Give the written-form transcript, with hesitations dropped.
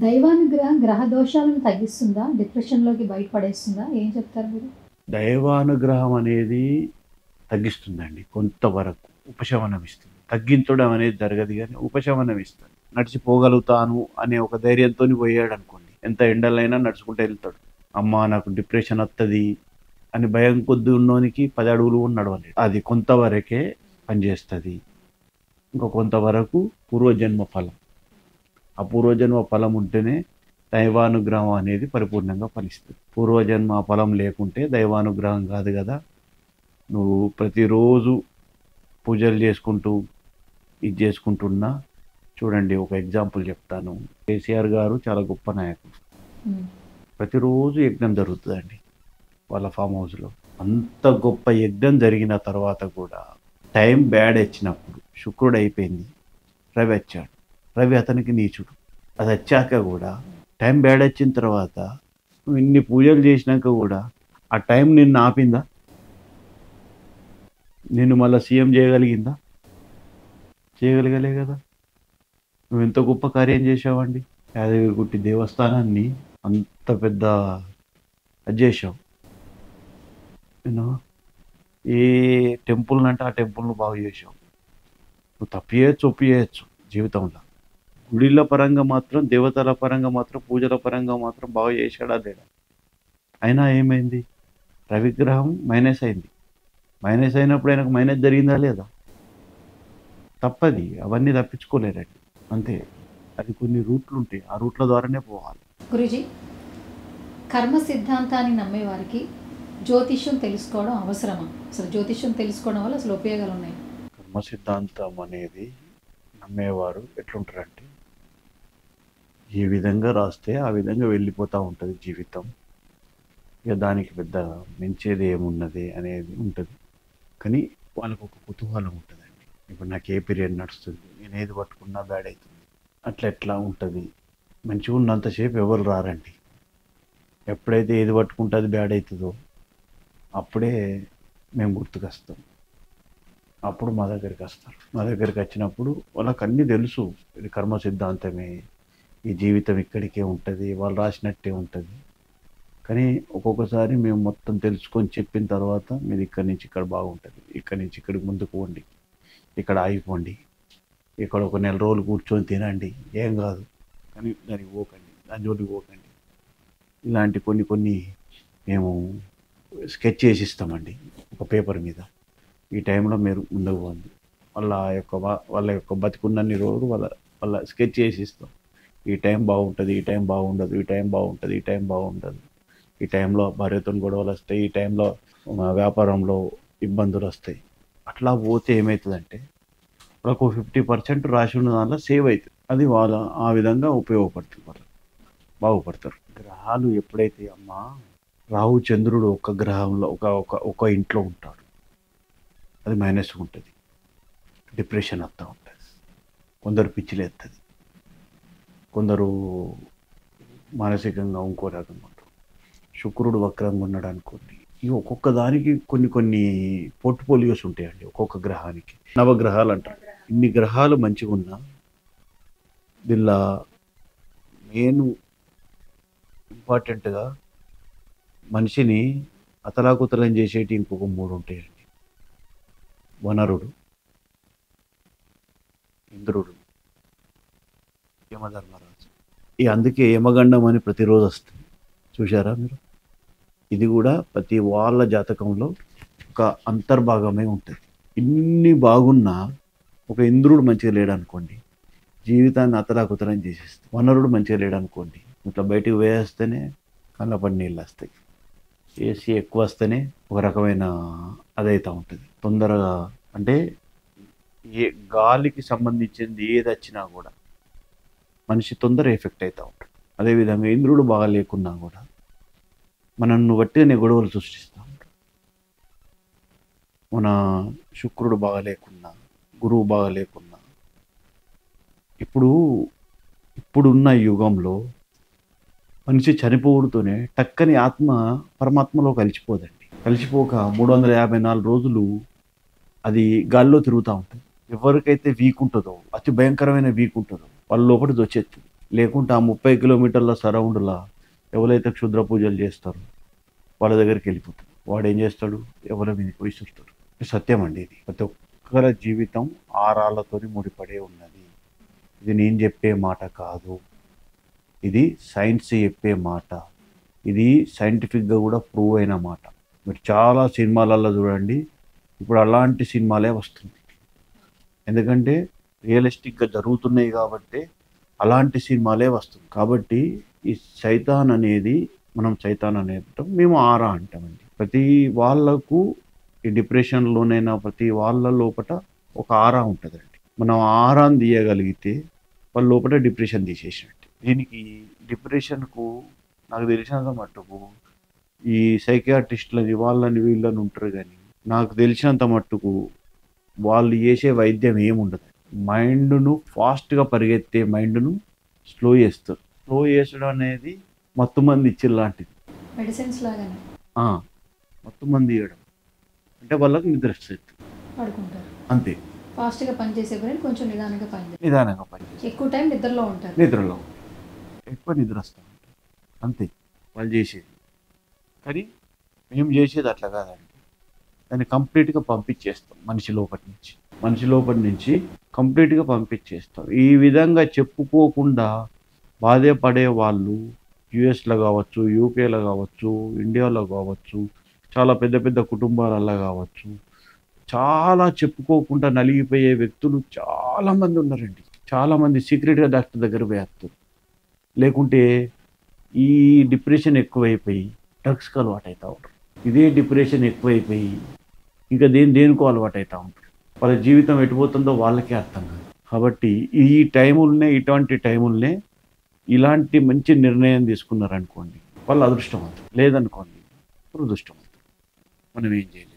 దైవానుగ్రహం గ్రహ దోషాలను తగ్గిస్తుందా? డిప్రెషన్‌లోకి బయటపడేస్తుందా? ఏం చెప్తారు మీరు? దైవానుగ్రహం అనేది తగ్గిస్తుందండి. కొంతవరకు ఉపశమనం ఇస్తుంది. తగ్గించడం అనేది జరగదు గానీ, ఉపశమనం ఇస్తుంది. నడిచిపోగలుగుతాను అనే ఒక ధైర్యంతోని పోయాడనుకోండి, ఎంత ఎండలైనా నడుచుకుంటూ ఎళ్తాడు. అమ్మా! నాకు డిప్రెషన్ వత్తది అని భయం కొద్దీ ఉన్నోనికి 10 అడుగులు కూడా నడవలేడు. అది కొంతవరకే పనిచేస్తది. ఇంక కొంతవరకు పూర్వజన్మ ఫలం. ఆ పూర్వజన్మ ఫలం ఉంటేనే దైవానుగ్రహం అనేది పరిపూర్ణంగా ఫలిస్తది. పూర్వజన్మ ఫలం లేకుంటే దైవానుగ్రహం కాదు గదా! నువ్వు ప్రతిరోజు పూజలు చేసుకుంటూ, ఇది చేసుకుంటున్నా చూడండి ఒక ఎగ్జాంపుల్ చెప్తాను. కేసీఆర్ గారు చాలా గొప్ప నాయకుడు. హ్మ్. ప్రతిరోజు యజ్ఞం జరుగుతదండి వాళ్ళ ఫామ్ హౌస్‌లో. అంత గొప్ప యజ్ఞం జరిగిన తర్వాత కూడా టైం బ్యాడ్ వచ్చినప్పుడు శుక్రుడు అయిపోయింది. రవి వచ్చాడు. రవి అతనికి నీచుడు. అది వచ్చాక కూడా టైం బ్యాడ్ వచ్చిన తర్వాత నువ్వు ఇన్ని పూజలు చేసినాక కూడా ఆ టైం నిన్ను ఆపిందా? నిన్ను మళ్ళా సీఎం చేయగలిగిందా? చేయగలగలే కదా! నువ్వెంత గొప్ప కార్యం చేశావండి. యాదగిరిగుట్టి దేవస్థానాన్ని అంత పెద్ద అది చేశావు. యూనో ఏ టెంపుల్‌నంటే ఆ టెంపుల్‌ను బాగు చేశావు. నువ్వు తప్పు చేయొచ్చు, ఒప్పు చేయొచ్చు జీవితంలో. గుడిల పరంగా మాత్రం, దేవతల పరంగా మాత్రం, పూజల పరంగా మాత్రం బాగు చేశాడా లేడా? అయినా ఏమైంది? రవిగ్రహం మైనస్ అయింది. మైనస్ అయినప్పుడు ఆయనకు మైనస్ జరిగిందా లేదా? తప్పది. అవన్నీ తప్పించుకోలేరండి. అంతే. అది కొన్ని రూట్లుంటాయి. ఆ రూట్ల ద్వారానే పోవాలి. గురూజీ, కర్మ సిద్ధాంతాన్ని నమ్మేవారికి జ్యోతిష్యం తెలుసుకోవడం అవసరమా? అసలు జ్యోతిష్యం తెలుసుకోవడం వల్ల అసలు ఉపయోగాలున్నాయా? కర్మ సిద్ధాంతం అనేది నమ్మేవారు ఎట్లుంటారంటే, ఏ విధంగా రాస్తే ఆ విధంగా వెళ్ళిపోతా ఉంటది జీవితం. ఇక దానికి పెద్ద మించేది ఏమున్నది అనేది ఉంటది. కానీ వాళ్ళకొక కుతూహలం ఉంటదండి. ఇప్పుడు నాకు ఏ పీరియడ్ నడుస్తుంది? నేను ఏది పట్టుకున్నా బ్యాడ్ అయితుంది. అట్లా ఎట్లా ఉంటది? మంచిగున్నంత సేపు ఎవరు రారండి. ఎప్పుడైతే ఏది పట్టుకుంటే అది బ్యాడ్ అయితదో అప్పుడే మేము గుర్తుకొస్తాం. అప్పుడు మా దగ్గరికొస్తారు. మా దగ్గరికొచ్చినప్పుడు వాళ్ళకన్నీ తెలుసు. ఇది కర్మ సిద్ధాంతమే. ఈ జీవితం ఇక్కడికే ఉంటది. వాళ్ళు రాసినట్టే ఉంటది. కానీ ఒక్కొక్కసారి మేము మొత్తం తెలుసుకొని చెప్పిన తర్వాత మీది ఇక్కడి నుంచి ఇక్కడ బాగుంటది. ఇక్కడి నుంచి ఇక్కడికి ముందుకు పోండి. ఇక్కడ ఆగిపోండి. ఇక్కడ ఒక నెల రోజులు కూర్చొని తినండి. ఏం కాదు. కానీ దానికి పోకండి. దాని జోలికి పోకండి. ఇలాంటి కొన్ని కొన్ని మేము స్కెచ్ చేసి ఇస్తామండి ఒక పేపర్ మీద. ఈ టైంలో మీరు ముందుకు పోండి. వాళ్ళ యొక్క బతికున్నన్ని రోజులు వాళ్ళ వాళ్ళ స్కెచ్ చేసి ఇస్తాం. ఈ టైం బాగుంటది. ఈ టైం బాగుండదు. ఈ టైం బాగుంటది. ఈ టైం బాగుండదు. ఈ టైంలో భార్యతోని గొడవలు వస్తాయి. ఈ టైంలో వ్యాపారంలో ఇబ్బందులు వస్తాయి. అట్లా పోతే ఏమవుతుందంటే వాళ్ళకు 50% రాసి ఉన్న దాంట్లో సేవ్ అవుతుంది. అది వాళ్ళ ఆ విధంగా ఉపయోగపడుతుంది. వాళ్ళు బాగుపడతారు. గ్రహాలు ఎప్పుడైతే అమ్మా రాహు చంద్రుడు ఒక గ్రహంలో ఒక ఒక ఒక ఇంట్లో ఉంటాడు. అది మైనస్ ఉంటుంది. డిప్రెషన్ వస్తూ ఉంటుంది. కొందరు పిచ్చిలేస్తుంది. కొందరు మానసికంగా ఇంకో రకంగా ఉంటారు. శుక్రుడు వక్రంగా ఉన్నాడు అనుకోండి. ఈ ఒక్కొక్క దానికి కొన్ని కొన్ని పోర్ట్ఫోలియోస్ ఉంటాయండి ఒక్కొక్క గ్రహానికి. నవగ్రహాలు అంటారు. ఇన్ని గ్రహాలు మంచిగా ఉన్నా దీనిలో మెయిన్ ఇంపార్టెంట్‌గా మనిషిని అతలాకుతలం చేసేటి ఇంకొక 3 ఉంటాయండి. వనరుడు, ఇంద్రుడు, యమధర్మరాజు. అందుకే యమగండం అని ప్రతిరోజు వస్తుంది. చూశారా మీరు? ఇది కూడా ప్రతి వాళ్ళ జాతకంలో ఒక అంతర్భాగమే ఉంటుంది. ఇన్ని బాగున్నా ఒక ఇంద్రుడు మంచిగా లేడనుకోండి, జీవితాన్ని అతలాకుతలం చేసేస్తాడు. వనరుడు మంచిగా లేడనుకోండి, ఇట్లా బయటికి వేస్తేనే కళ్ళపడి నీళ్ళు వస్తాయి. ఏసీ ఎక్కువ వస్తేనే ఒక రకమైన అదైతా ఉంటుంది. తొందరగా అంటే ఏ గాలికి సంబంధించింది ఏది వచ్చినా కూడా మనిషి తొందర ఎఫెక్ట్ అవుతూ ఉంటాడు. అదేవిధంగా ఇంద్రుడు బాగా లేకున్నా కూడా మనల్ని బట్టినే గొడవలు సృష్టిస్తూ ఉంటాడు. మన శుక్రుడు బాగా లేకున్నా, గురువు బాగా లేకున్నా, ఇప్పుడున్న యుగంలో మనిషి చనిపోవడంతోనే టక్కని ఆత్మ పరమాత్మలో కలిసిపోదండి. కలిసిపోక 354 రోజులు అది గాల్లో తిరుగుతూ ఉంటుంది. ఎవరికైతే వీక్ ఉంటుందో, అతి భయంకరమైన వీక్ ఉంటుందో వాళ్ళ లోపలికి వచ్చేస్తుంది. లేకుంటే ఆ 30 కిలోమీటర్ల సరౌండ్‌లా ఎవరైతే క్షుద్ర పూజలు చేస్తారో వాళ్ళ దగ్గరికి వెళ్ళిపోతాడు. వాడు ఏం చేస్తాడు? ఎవరి మీదకి విసురుతాడు. సత్యం అండి ఇది. ప్రతి ఒక్కరి జీవితం ఆరాళ్ళతోని ముడిపడే ఉన్నది. ఇది నేను చెప్పే మాట కాదు. ఇది సైన్స్ చెప్పే మాట. ఇది సైంటిఫిక్‌గా కూడా ప్రూవ్ అయిన మాట. మీరు చాలా సినిమాలలో చూడండి. ఇప్పుడు అలాంటి సినిమాలే వస్తుంది. ఎందుకంటే రియలిస్టిక్‌గా జరుగుతున్నాయి కాబట్టి అలాంటి సినిమాలే వస్తుంది. కాబట్టి ఈ సైతాన్ అనేది మనం సైతాన్ అనేటం మేము ఆరా అంటామండి. ప్రతి వాళ్ళకు ఈ డిప్రెషన్‌లోనైనా ప్రతి వాళ్ళ లోపట ఒక ఆరా ఉంటదండి. మనం ఆ ఆరాని తీయగలిగితే వాళ్ళ లోపట డిప్రెషన్ తీసేసినట్టే. దీనికి డిప్రెషన్‌కు నాకు తెలిసినంత మట్టుకు ఈ సైకియాట్రిస్ట్‌లని వాళ్ళని వీళ్ళని ఉంటారు గానీ, నాకు తెలిసినంత మట్టుకు వాళ్ళు చేసే వైద్యం ఏముండదు. మైండ్‌ను ఫాస్ట్‌గా పరిగెత్తే మైండ్‌ను స్లో చేస్తారు. స్లో చేసుడు అనేది మత్తుమందు ఇచ్చిల్లాంటిది. మెడిసిన్స్ లాగానే ఆ! మత్తుమందు ఇయ్యడం. అంటే వాళ్ళకి నిద్ర వస్తది. పడుకుంటారు. అంతే. ఫాస్ట్‌గా పనిచేసే బ్రెయిన్ కొంచెం నిదానంగా పనిచేస్తుంది. నిదానంగా పనిచేస్తారు. ఎక్కువ టైం నిద్రలో ఉంటారు. నిద్రలో. ఎక్కువ నిద్ర వస్తా ఉంటది. అంతే వాళ్ళు చేసేది. కానీ మేము చేసేది అట్లా కాదండి. దాన్ని కంప్లీట్‌గా పంపించేస్తాం మనిషి లోపటి నుంచి. మనిషి లోపటి నుంచి కంప్లీట్‌గా పంపించేస్తాం. ఈ విధంగా చెప్పుకోకుండా బాధపడే వాళ్ళు యూఎస్‌లో కావచ్చు, యూకేలో కావచ్చు, ఇండియాలో కావచ్చు, చాలా పెద్ద పెద్ద కుటుంబాలల్లో కావచ్చు, చాలా చెప్పుకోకుండా నలిగిపోయే వ్యక్తులు చాలామంది ఉన్నారండి. చాలామంది సీక్రెట్‌గా డాక్టర్ దగ్గర పోయేస్తారు. లేకుంటే ఈ డిప్రెషన్ ఎక్కువైపోయి డ్రగ్స్‌కి అలవాటైతా ఉంటారు. ఇదే డిప్రెషన్ ఎక్కువైపోయి ఇంకా దేనికో అలవాటైతా ఉంటారు. వాళ్ళ జీవితం ఎటుపోతుందో వాళ్ళకే అర్థం కాదు. కాబట్టి ఈ టైముల్నే ఇటువంటి టైముల్నే ఇలాంటి మంచి నిర్ణయం తీసుకున్నారనుకోండి వాళ్ళు అదృష్టవంతులు. లేదనుకోండి దురదృష్టవంతులు. మనం ఏం చేయలేం.